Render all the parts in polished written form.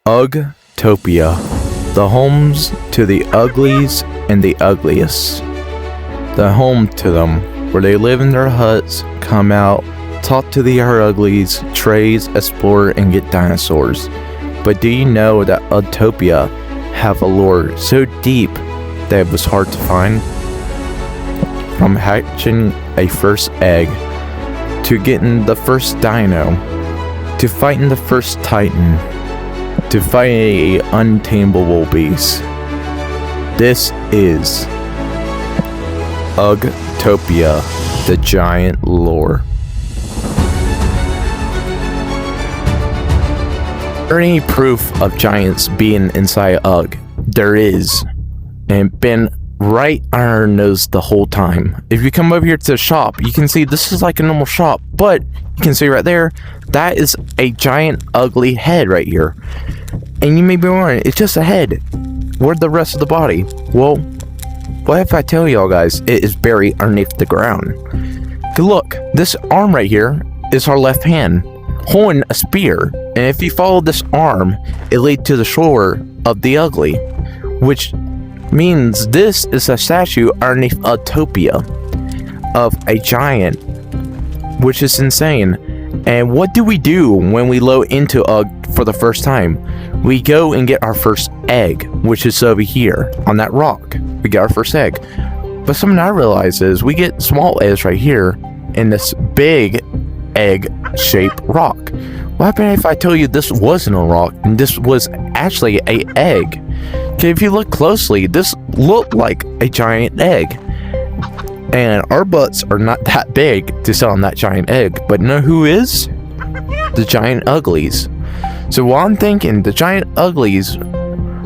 Ugtopia, the homes to the uglies and the ugliest. The home to them, where they live in their huts, come out, talk to the uglies, trade, explore, and get dinosaurs. But do you know that Ugtopia have a lore so deep that it was hard to find? From hatching a first egg, to getting the first dino, to fighting the first titan, to fighting an untamable beast. This is Ugtopia, the giant lore. Is there any proof of giants being inside Ugg? There is, and been right on our nose the whole time. If you come over here to the shop, you can see this is like a normal shop, but you can see right there, that is a giant ugly head right here. And you may be wondering, it's just a head. Where's the rest of the body? Well, what if I tell y'all guys it is buried underneath the ground? Look, this arm right here is our left hand, holding a spear. And if you follow this arm, it leads to the shore of the ugly, which means this is a statue underneath Ugtopia of a giant, which is insane. And what do we do when we load into Ugg for the first time? We go and get our first egg, which is over here on that rock. We get our first egg. But something I realize is we get small eggs right here in this big egg-shaped rock. What happened if I tell you this wasn't a rock and this was actually an egg? Okay, if you look closely, this looked like a giant egg. And our butts are not that big to sit on that giant egg. But know who is? The giant uglies. So while I'm thinking, the giant uglies,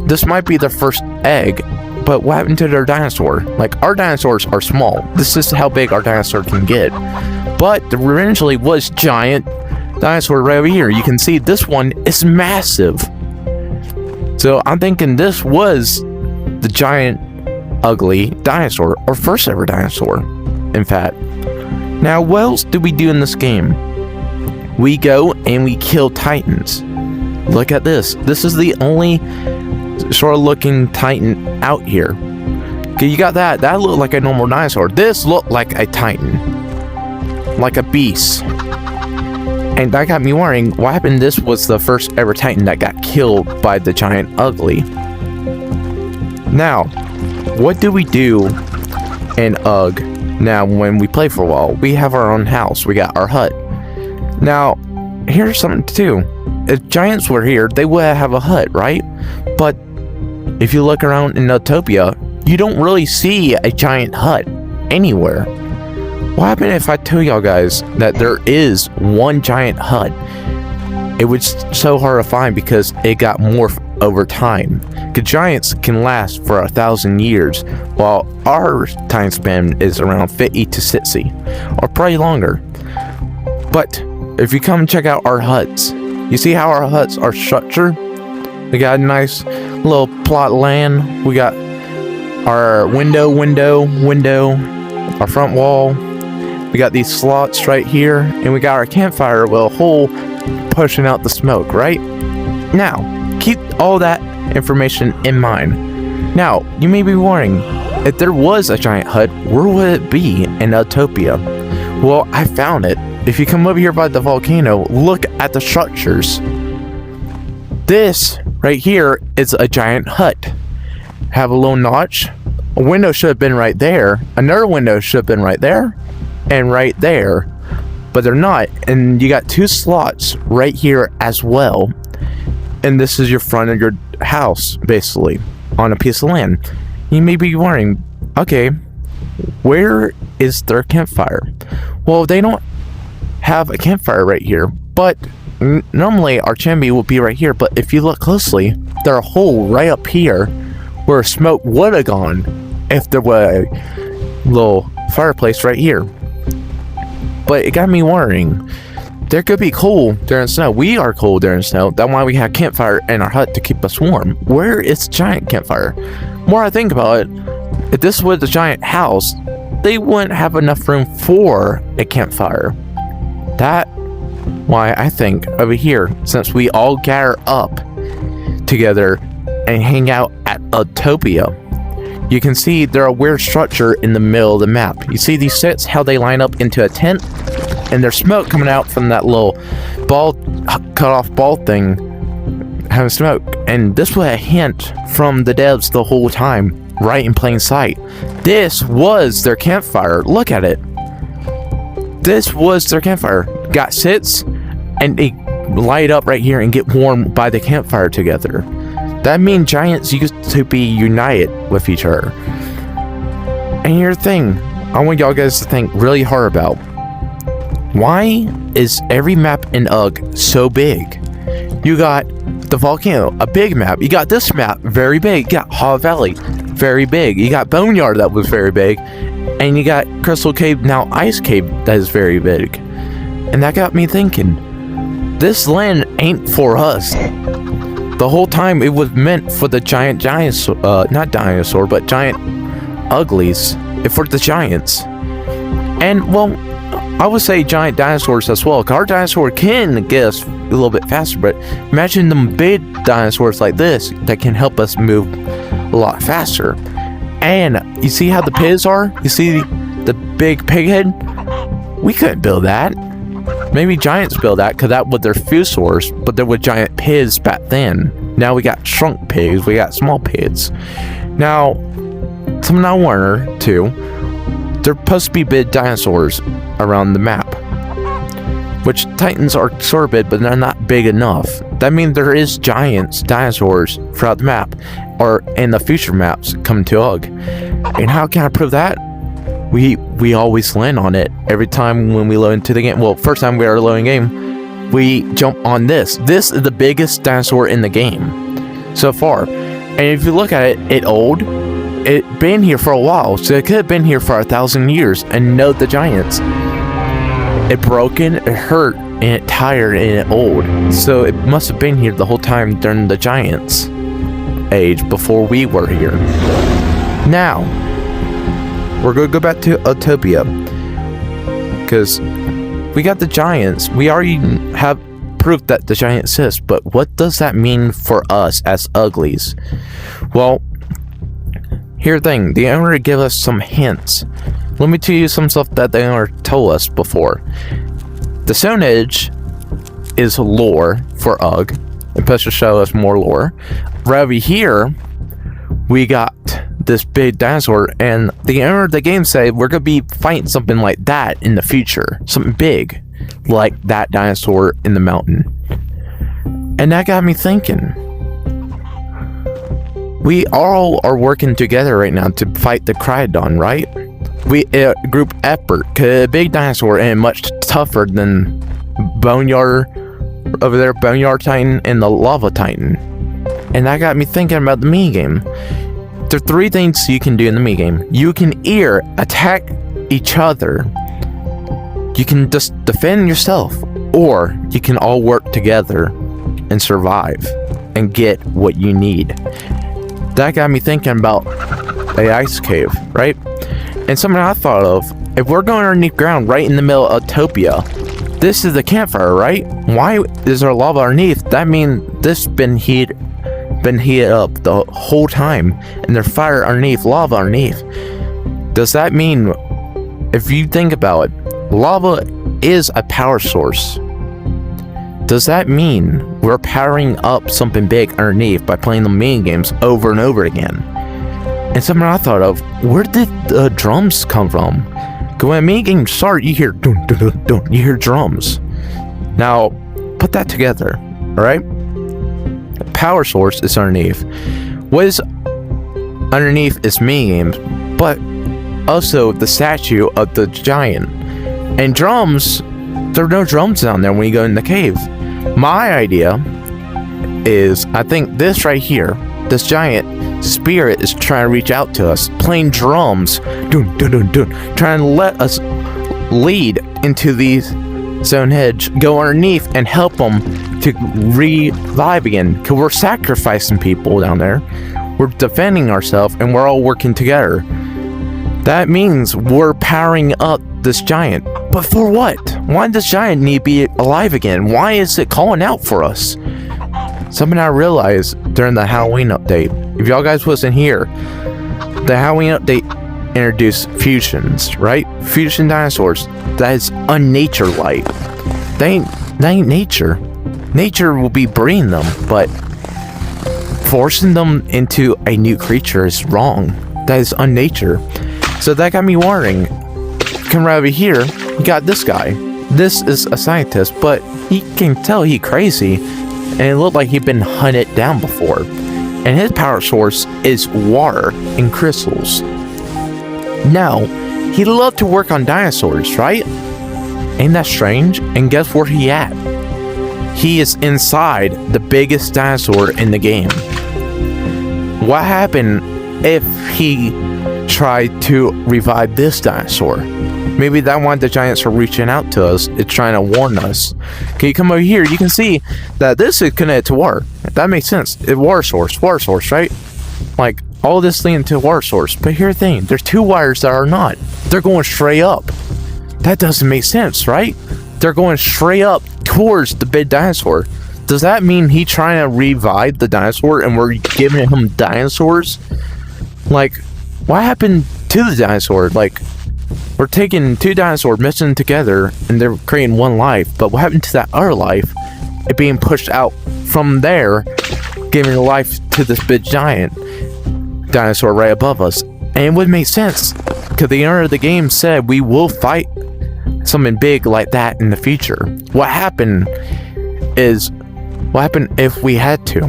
this might be their first egg, but what happened to their dinosaur? Like, our dinosaurs are small. This is how big our dinosaur can get. But there originally was giant dinosaur right over here. You can see this one is massive. So I'm thinking this was the giant ugly dinosaur, or first ever dinosaur, in fact. Now, what else do we do in this game? We go and we kill titans. Look at this. This is the only sort of looking titan out here. Okay, you got that. That looked like a normal dinosaur. This looked like a titan, like a beast. And that got me wondering, what happened? This was the first ever titan that got killed by the giant ugly. Now, what do we do in Ugg? Now, when we play for a while, we have our own house. We got our hut. Now, here's something too. If giants were here, they would have a hut, right? But if you look around in Ugtopia, you don't really see a giant hut anywhere. What happened if I tell y'all guys that there is one giant hut? It was so hard to find because it got morphed over time. The giants can last for 1,000 years, while our time span is around 50 to 60, or probably longer. But if you come and check out our huts, you see how our huts are structured? We got a nice little plot of land. We got our window, our front wall. We got these slots right here, and we got our campfire with a hole pushing out the smoke, right? Now, keep all that information in mind. Now, you may be wondering, if there was a giant hut, where would it be in Ugtopia? Well, I found it. If you come over here by the volcano, look at the structures. This right here is a giant hut. Have a little notch. A window should have been right there. Another window should have been right there. And right there. But they're not. And you got two slots right here as well. And this is your front of your house, basically, on a piece of land. You may be wondering, okay, where is their campfire? Well, they don't have a campfire right here, but normally our chimney will be right here. But if you look closely, there's a hole right up here where smoke would have gone if there were a little fireplace right here. But it got me wondering, there could be cold during snow. We are cold during snow. That's why we have campfire in our hut to keep us warm. Where is the giant campfire? More I think about it, if this was a giant house, they wouldn't have enough room for a campfire. That why I think over here, since we all gather up together and hang out at Ugtopia. You can see they're a weird structure in the middle of the map. You see these sets, how they line up into a tent, and there's smoke coming out from that little ball, cut off ball thing, having smoke. And this was a hint from the devs the whole time, right in plain sight. This was their campfire. Look at it. This was their campfire. Got sits, and they light up right here and get warm by the campfire together. That means giants used to be united with each other. And here's the thing I want y'all guys to think really hard about. Why is every map in UG so big? You got the volcano, a big map. You got this map, very big. You got Haw Valley, very big. You got Boneyard, that was very big. And you got Crystal Cave, now Ice Cave, that is very big. And that got me thinking, this land ain't for us. The whole time it was meant for the giant not dinosaur, but giant uglies, for the giants. And, well, I would say giant dinosaurs as well. Our dinosaur can get us a little bit faster, but imagine them big dinosaurs like this that can help us move a lot faster. And you see how the pigs are? You see the big pig head? We couldn't build that. Maybe giants build that because that was their food source, but there were giant pigs back then. Now we got shrunk pigs, we got small pigs. Now, something I wonder too, there supposed to be big dinosaurs around the map, which Titans are sort of big, but they're not big enough. That means there is giants, dinosaurs throughout the map, or in the future maps coming to UG. And how can I prove that? We always land on it every time when we load into the game. Well, first time we are loading game, we jump on this. This is the biggest dinosaur in the game so far. And if you look at it, it's old. It been here for a while, so it could have been here for 1,000 years. And note the giants. It broken, it hurt, and it tired, and it old. So it must have been here the whole time during the giants age before we were here. Now, we're going to go back to Ugtopia, because we got the giants. We already have proof that the giants exist, but what does that mean for us as uglies? Well, here's the thing. The owner gave us some hints. Let me tell you some stuff that the owner told us before. The Stone Age is lore for UG. It's supposed to show us more lore. Right over here, we got this big dinosaur, and the owner of the game said we're gonna be fighting something like that in the future, something big like that dinosaur in the mountain. And that got me thinking, we all are working together right now to fight the Cryodon, right? We group effort, cause big dinosaur and much tougher than Boneyard over there, Boneyard Titan and the Lava Titan. And that got me thinking about the minigame. There are three things you can do in the minigame. You can either attack each other, you can just defend yourself, or you can all work together and survive and get what you need. That got me thinking about the ice cave, right? And something I thought of, if we're going underneath ground right in the middle of Ugtopia, this is the campfire, right? Why is there lava underneath? That means this been heated up the whole time, and there's fire underneath, lava underneath. Does that mean, if you think about it, lava is a power source? Does that mean we're powering up something big underneath by playing the mini games over and over again? And something I thought of, where did the drums come from? Because when a mini game starts, you hear dun dun dun dun, you hear drums. Now, put that together, alright? Power source is underneath. What is underneath is mini games, but also the statue of the giant. And drums, there are no drums down there when you go in the cave. My idea is, I think this right here, this giant spirit is trying to reach out to us, playing drums, dun, dun, dun, dun, trying to let us lead into these Stone Hedge, go underneath and help them to revive again, because we're sacrificing people down there, we're defending ourselves, and we're all working together. That means we're powering up this giant. But for what? Why does this giant need to be alive again? Why is it calling out for us? something I realized during the Halloween update. If y'all guys wasn't here, the Halloween update introduced fusions, right? Fusion dinosaurs. That is unnature-like. That ain't nature. Nature will be breeding them, but forcing them into a new creature is wrong. That is unnature. So that got me wondering. Come right over here, you got this guy. This is a scientist, but he can tell he crazy, and it looked like he'd been hunted down before. And his power source is water and crystals. Now, he loved to work on dinosaurs, right? Ain't that strange? And guess where he at? He is inside the biggest dinosaur in the game. What happened if he tried to revive this dinosaur? Maybe that one the giants are reaching out to us. It's trying to warn us. Okay, you come over here, you can see that this is connected to water. That makes sense. It's water source, right? Like, all this thing into water source. But here's the thing, there's two wires that are not. They're going straight up. That doesn't make sense, right? They're going straight up towards the big dinosaur. Does that mean he's trying to revive the dinosaur and we're giving him dinosaurs? Like, what happened to the dinosaur? Like, we're taking two dinosaurs, mixing them together, and they're creating one life. But what happened to that other life? It being pushed out from there, giving life to this big giant dinosaur right above us. And it would make sense, because the owner of the game said we will fight something big like that in the future. What happened if we had to?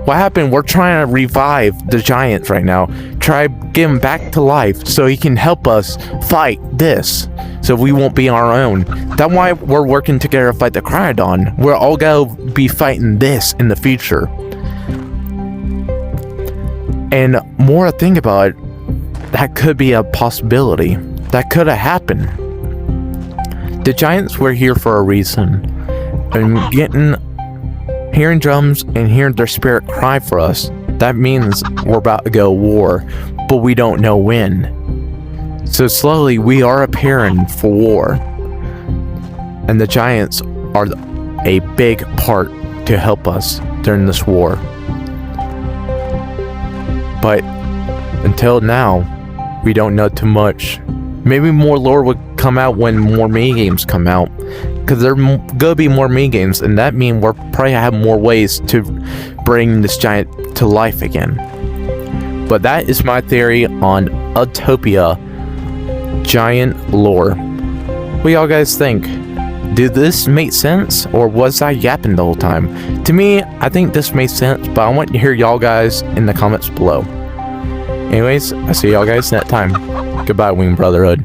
What happened? We're trying to revive the giants right now. Try get him back to life so he can help us fight this. So we won't be on our own. That's why we're working together to fight the Cryoodon. We're all gonna be fighting this in the future. And more I think about it, that could be a possibility. That could have happened. The giants were here for a reason. And hearing drums and hearing their spirit cry for us, that means we're about to go to war, but we don't know when. So slowly we are preparing for war. And the giants are a big part to help us during this war. But until now, we don't know too much. Maybe more lore would come out when more minigames come out. Because there are gonna be more minigames, and that means we're probably have more ways to bring this giant to life again. But that is my theory on Ugtopia giant lore. What y'all guys think? Did this make sense, or was I yapping the whole time? To me, I think this made sense, but I want to hear y'all guys in the comments below. Anyways, I'll see y'all guys next time. Goodbye, Wing Brotherhood.